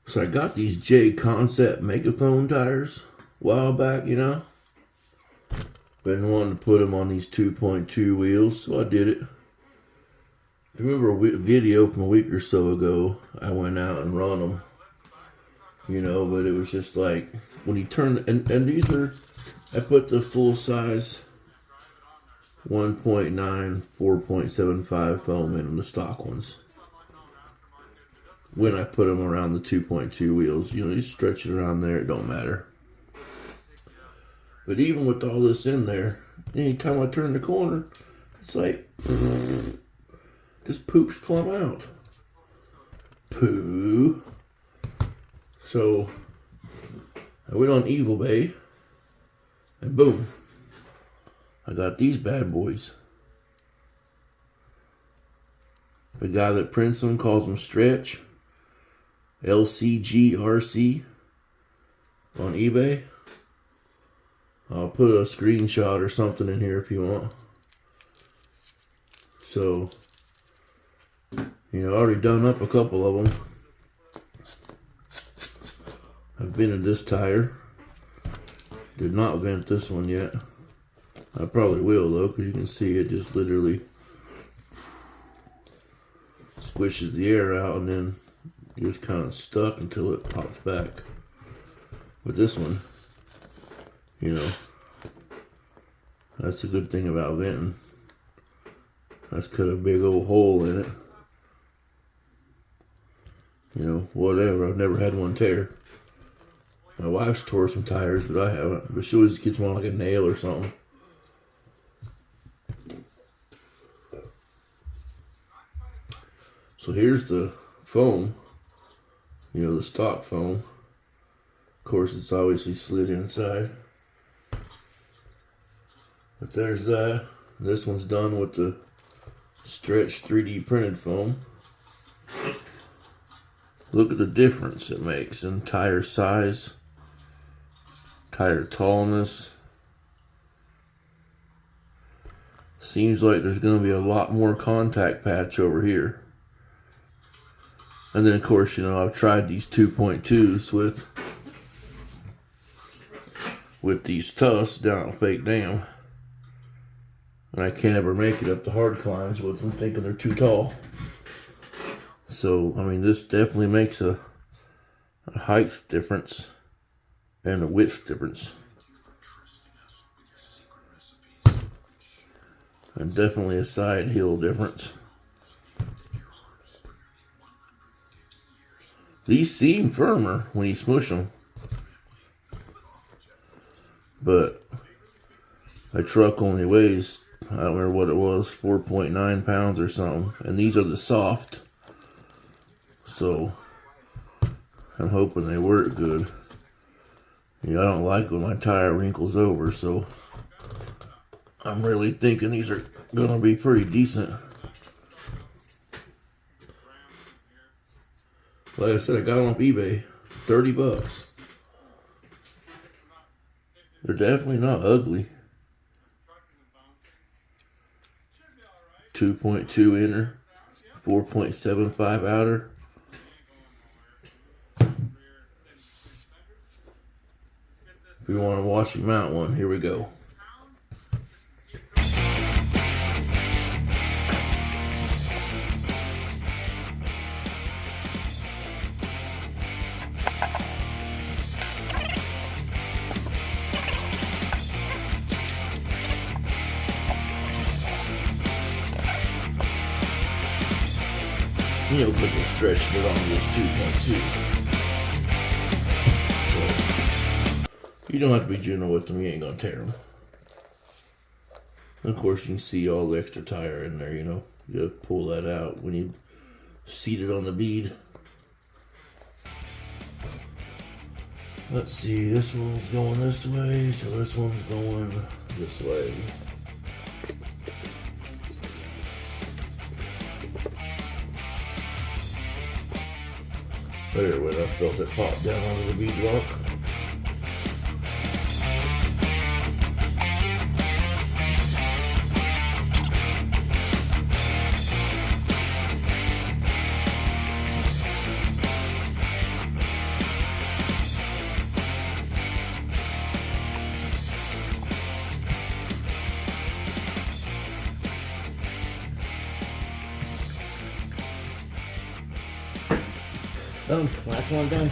So I got these J Concept Megaphone tires a while back, you know. Been wanting to put them on these 2.2 wheels, so I did it. If you remember a video from a week or so ago, I went out and run them, you know, but it was just like, when you turn, and these are, I put the full size 1.9 4.75 foam in the stock ones. When I put them around the 2.2 wheels, you know, you stretch it around there, it don't matter. But even with all this in there, anytime I turn the corner, it's like, just poops plumb out. Poo. So, I went on eBay, and boom, I got these bad boys. The guy that prints them calls them Stretch, LCGRC, on eBay. I'll put a screenshot or something in here if you want. So, you know, I already done up a couple of them. I've vented this tire. Did not vent this one yet. I probably will though, because you can see it just literally squishes the air out and then just kind of stuck until it pops back. But this one, you know, that's a good thing about venting. That's cut a big old hole in it. You know, whatever. I've never had one tear. My wife's tore some tires, but I haven't. But she always gets one like a nail or something. So here's the foam. You know, the stock foam. Of course, it's obviously slid inside. But there's that. This one's done with the Stretch 3D printed foam. Look at the difference it makes in tire size, tire tallness. Seems like there's going to be a lot more contact patch over here. And then of course, you know, I've tried these 2.2s with these Tuss down at Fake Dam. And I can't ever make it up the hard climbs with them, thinking they're too tall. So, I mean, this definitely makes a height difference and a width difference. And definitely a side heel difference. These seem firmer when you smush them. But my truck only weighs, I don't remember what it was, 4.9 pounds or something. And these are the soft. So, I'm hoping they work good. You know, I don't like when my tire wrinkles over, so I'm really thinking these are going to be pretty decent. Like I said, I got them off eBay, 30 bucks. They're definitely not ugly. 2.2 inner, 4.75 outer. If we want to wash him out one, here we go. You know, put the stretch it on this 2.2. So, you don't have to be gentle with them, you ain't gonna tear them. And of course, you can see all the extra tire in there, you know. You pull that out when you seat it on the bead. Let's see, this one's going this way, so this one's going this way. There, when I felt it pop down onto the bead lock. Boom, last one done.